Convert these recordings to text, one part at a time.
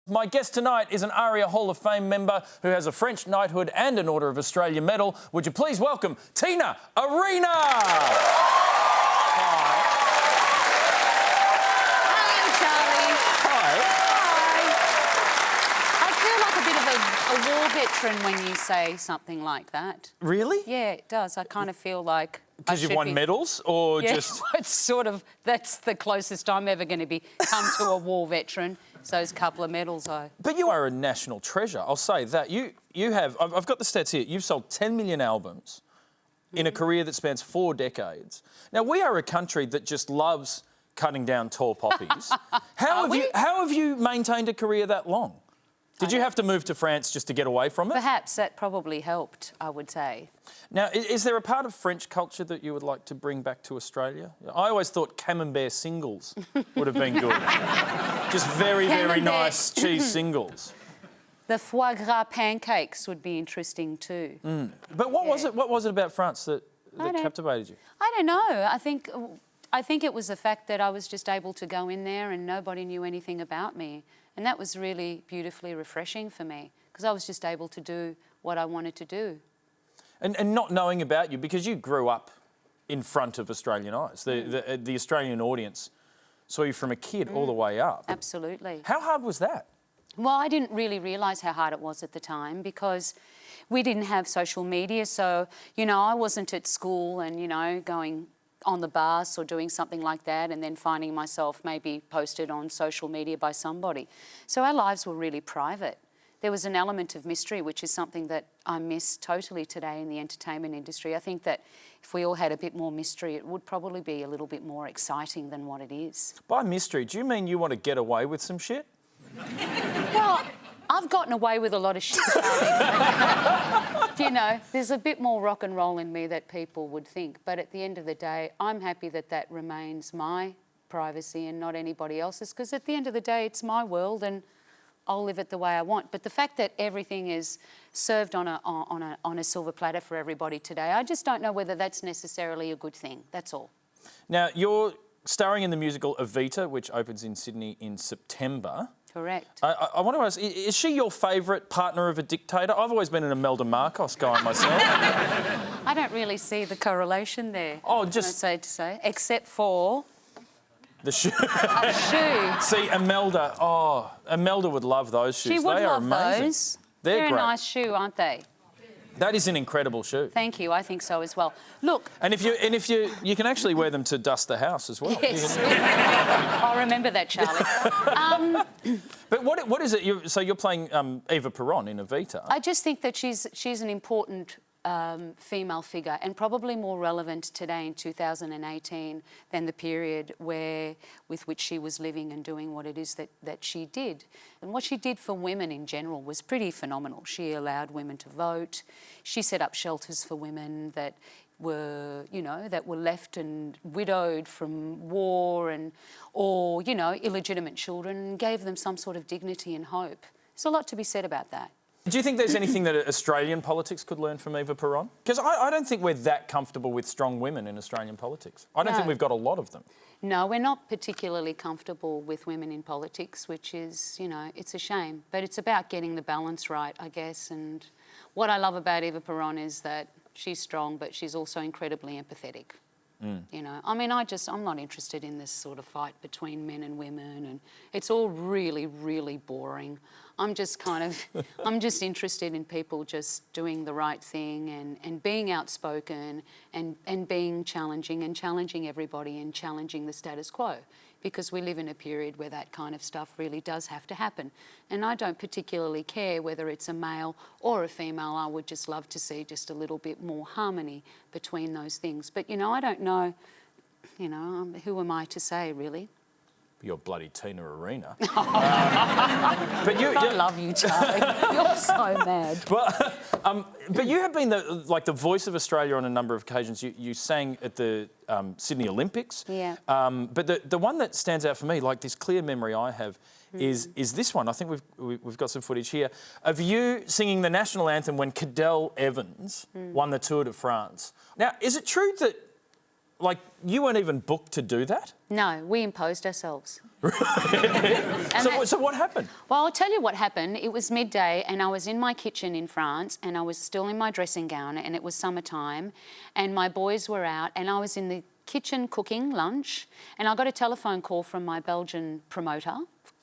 My guest tonight is an ARIA Hall of Fame member who has a French knighthood and an Order of Australia medal. Would you please welcome Tina Arena? Hi. Hello, Charlie. Hi. Hi. I feel like a bit of a war veteran when you say something like that. Really? Yeah, it does. I kind of feel like... Because you've won medals, or yeah, just... it's sort of... That's the closest I'm ever going to come to a war veteran. So those couple of medals, But you are a national treasure, I'll say that. You have... I've got the stats here. You've sold 10 million albums in a career that spans 4 decades. Now, we are a country that just loves cutting down tall poppies. How have you maintained a career that long? Did you have to move to France just to get away from it? Perhaps that probably helped, I would say. Now, is there a part of French culture that you would like to bring back to Australia? I always thought camembert singles would have been good. Just very, very nice cheese singles. The foie gras pancakes would be interesting too. But what was it? What was it about France that captivated you? I don't know. I think it was the fact that I was just able to go in there and nobody knew anything about me. And that was really beautifully refreshing for me because I was just able to do what I wanted to do. And not knowing about you, because you grew up in front of Australian eyes. The Australian audience saw you from a kid all the way up. Absolutely. How hard was that? Well, I didn't really realise how hard it was at the time because we didn't have social media. So, you know, I wasn't at school and, you know, going on the bus or doing something like that and then finding myself maybe posted on social media by somebody. So our lives were really private. There was an element of mystery, which is something that I miss totally today in the entertainment industry. I think that if we all had a bit more mystery, it would probably be a little bit more exciting than what it is. By mystery, do you mean you want to get away with some shit? Well, I've gotten away with a lot of shit. You know, there's a bit more rock and roll in me that people would think. But at the end of the day, I'm happy that that remains my privacy and not anybody else's, because at the end of the day, it's my world and I'll live it the way I want. But the fact that everything is served on a silver platter for everybody today, I just don't know whether that's necessarily a good thing. That's all. Now, you're starring in the musical Evita, which opens in Sydney in September. Correct. I want to ask, is she your favourite partner of a dictator? I've always been an Imelda Marcos guy myself. I don't really see the correlation there. Oh, just... except for... the shoe. A shoe. See, Imelda, Imelda would love those shoes. She would love amazing. Those. They're great. A nice shoe, aren't they? That is an incredible shoe. Thank you. I think so as well. Look. And if you can actually wear them to dust the house as well. Yes. I'll remember that, Charlie. But what is it? So you're playing Eva Peron in Evita. I just think that she's an important female figure and probably more relevant today in 2018 than the period with which she was living and doing what it is that she did. And what she did for women in general was pretty phenomenal. She allowed women to vote. She set up shelters for women that were, you know, that were left and widowed from war or, you know, illegitimate children, and gave them some sort of dignity and hope. There's a lot to be said about that. Do you think there's anything that Australian politics could learn from Eva Peron? Because I don't think we're that comfortable with strong women in Australian politics. I don't think we've got a lot of them. No, we're not particularly comfortable with women in politics, which is, you know, it's a shame. But it's about getting the balance right, I guess. And what I love about Eva Peron is that she's strong, but she's also incredibly empathetic. You know, I mean, I'm not interested in this sort of fight between men and women, and it's all really, really boring. I'm just interested in people just doing the right thing and being outspoken and being challenging and challenging everybody and challenging the status quo, because we live in a period where that kind of stuff really does have to happen. And I don't particularly care whether it's a male or a female. I would just love to see just a little bit more harmony between those things. But, you know, I don't know, you know, who am I to say, really? You're bloody Tina Arena. But I love you, Charlie. You're so mad. Well, but you have been the voice of Australia on a number of occasions. You sang at the Sydney Olympics. Yeah. But the one that stands out for me, like this clear memory I have, is this one. I think we've got some footage here of you singing the national anthem when Cadel Evans won the Tour de France. Now, is it true that like, you weren't even booked to do that? No, we imposed ourselves. So what happened? Well, I'll tell you what happened. It was midday and I was in my kitchen in France and I was still in my dressing gown and it was summertime and my boys were out and I was in the kitchen cooking lunch and I got a telephone call from my Belgian promoter,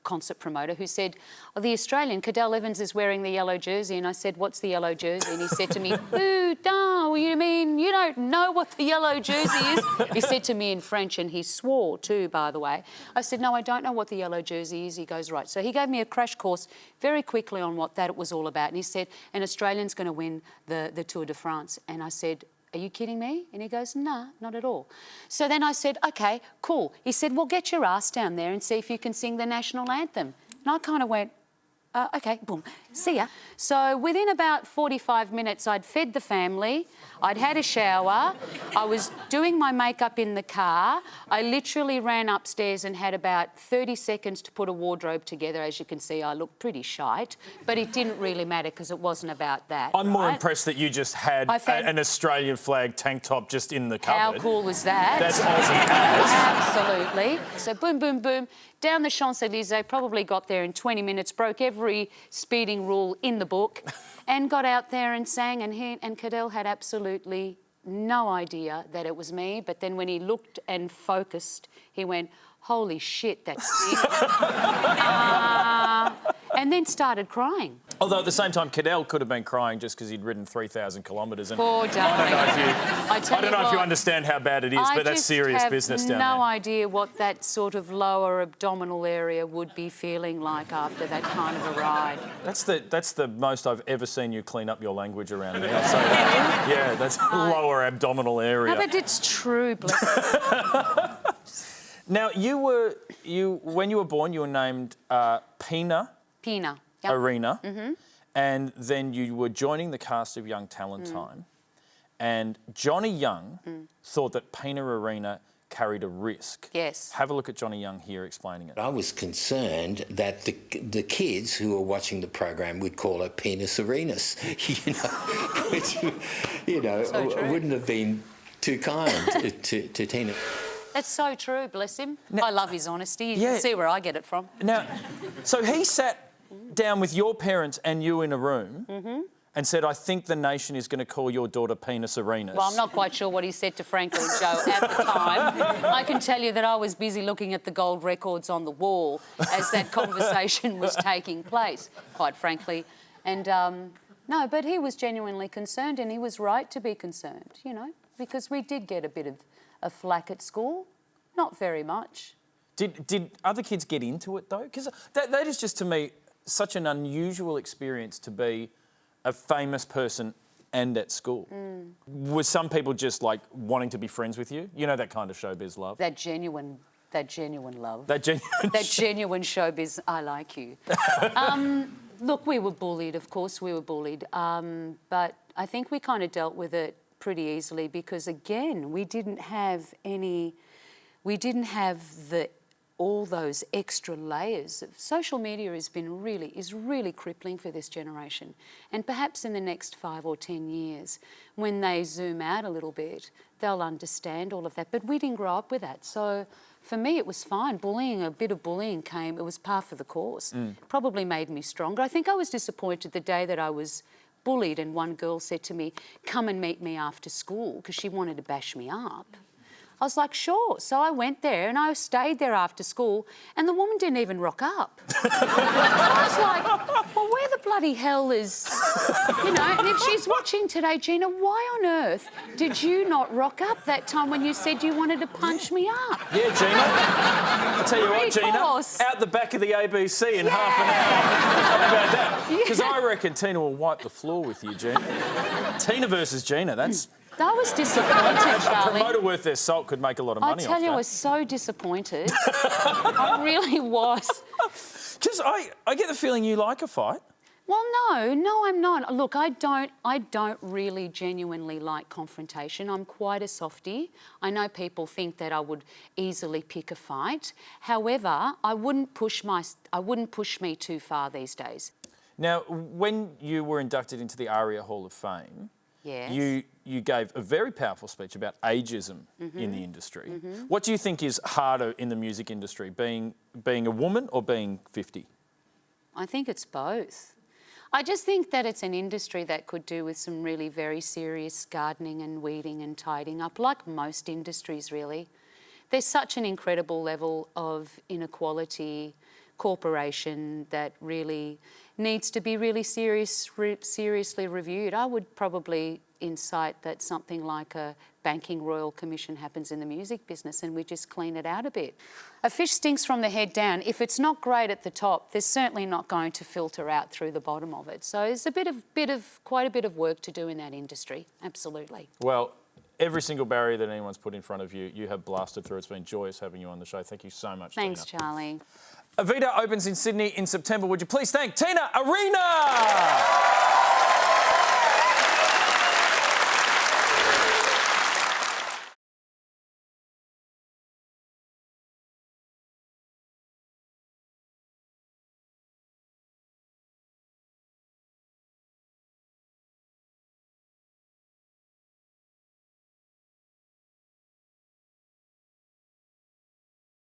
concert promoter, who said, oh, the Australian, Cadell Evans, is wearing the yellow jersey. And I said, what's the yellow jersey? And he said to me, putain, you mean you don't know what the yellow jersey is? He said to me in French, and he swore too, by the way. I said, no, I don't know what the yellow jersey is. He goes, right. So he gave me a crash course very quickly on what that was all about. And he said, an Australian's going to win the Tour de France. And I said, are you kidding me? And he goes, nah, not at all. So then I said, OK, cool. He said, well, get your ass down there and see if you can sing the national anthem. And I kind of went, OK, boom, see ya. So within about 45 minutes, I'd fed the family, I'd had a shower, I was doing my makeup in the car. I literally ran upstairs and had about 30 seconds to put a wardrobe together. As you can see, I looked pretty shite, but it didn't really matter because it wasn't about that. I'm more impressed that you just had an Australian flag tank top just in the cupboard. How cool was that? That's Aussie as. Absolutely. So boom, boom, boom, down the Champs-Elysees, probably got there in 20 minutes, broke every speeding rule in the book and got out there and sang and Cadell had absolutely no idea that it was me, but then when he looked and focused, he went, holy shit, that's me. And then started crying. Although at the same time, Cadell could have been crying just because he'd ridden 3,000 kilometres. Poor darling. I don't know if you understand how bad it is, but that's serious business down there. I have no idea what that sort of lower abdominal area would be feeling like after that kind of a ride. That's the most I've ever seen you clean up your language around me. I'll say that. Yeah, that's lower abdominal area. No, but it's true, bless. Now, when you were born, you were named Pina. Pina. Yep. Arena, and then you were joining the cast of Young Talent Time, and Johnny Young thought that Pina Arena carried a risk. Yes. Have a look at Johnny Young here explaining it. I was concerned that the kids who were watching the program would call her Penis Arenas, which, so wouldn't have been too kind to Tina. That's so true, bless him. Now, I love his honesty. You can see where I get it from. Now, so he sat down with your parents and you in a room and said, I think the nation is going to call your daughter Penis Arenas. Well, I'm not quite sure what he said to Frank or Joe at the time. I can tell you that I was busy looking at the gold records on the wall as that conversation was taking place, quite frankly. And, no, but he was genuinely concerned and he was right to be concerned, because we did get a bit of a flack at school. Not very much. Did other kids get into it, though? Because that is just, to me, such an unusual experience to be a famous person and at school. Were some people just, like, wanting to be friends with you? You know, that kind of showbiz love? That genuine love. That genuine showbiz, I like you. Look, we were bullied, of course we were bullied. But I think we kind of dealt with it pretty easily because, again, we didn't have all those extra layers. Social media is really crippling for this generation. And perhaps in the next 5 or 10 years, when they zoom out a little bit, they'll understand all of that. But we didn't grow up with that. So for me, it was fine. A bit of bullying came, it was par for the course. Probably made me stronger. I think I was disappointed the day that I was bullied and one girl said to me, come and meet me after school, because she wanted to bash me up. I was like, sure. So I went there and I stayed there after school and the woman didn't even rock up. I was like, well, where the bloody hell is... and if she's watching today, Gina, why on earth did you not rock up that time when you said you wanted to punch me up? Yeah, Gina. I'll tell you what, Gina, out the back of the ABC in half an hour. How about that? Because I reckon Tina will wipe the floor with you, Gina. Tina versus Gina, that's... I was disappointed, Charlie. A promoter worth their salt could make a lot of money off that. I tell you, I was so disappointed. I really was. Just, I get the feeling you like a fight. Well, no, I'm not. Look, I don't really genuinely like confrontation. I'm quite a softie. I know people think that I would easily pick a fight. However, I wouldn't push me too far these days. Now, when you were inducted into the ARIA Hall of Fame, Yes. You gave a very powerful speech about ageism in the industry. What do you think is harder in the music industry, being a woman or being 50? I think it's both. I just think that it's an industry that could do with some really very serious gardening and weeding and tidying up, like most industries really. There's such an incredible level of inequality, corporation that really needs to be really seriously reviewed. I would probably incite that something like a banking royal commission happens in the music business and we just clean it out a bit. A fish stinks from the head down. If it's not great at the top, there's certainly not going to filter out through the bottom of it. So there's quite a bit of work to do in that industry, absolutely. Well, every single barrier that anyone's put in front of you, you have blasted through. It's been joyous having you on the show. Thank you so much, Thanks, Tina. Charlie. Avita opens in Sydney in September. Would you please thank Tina Arena?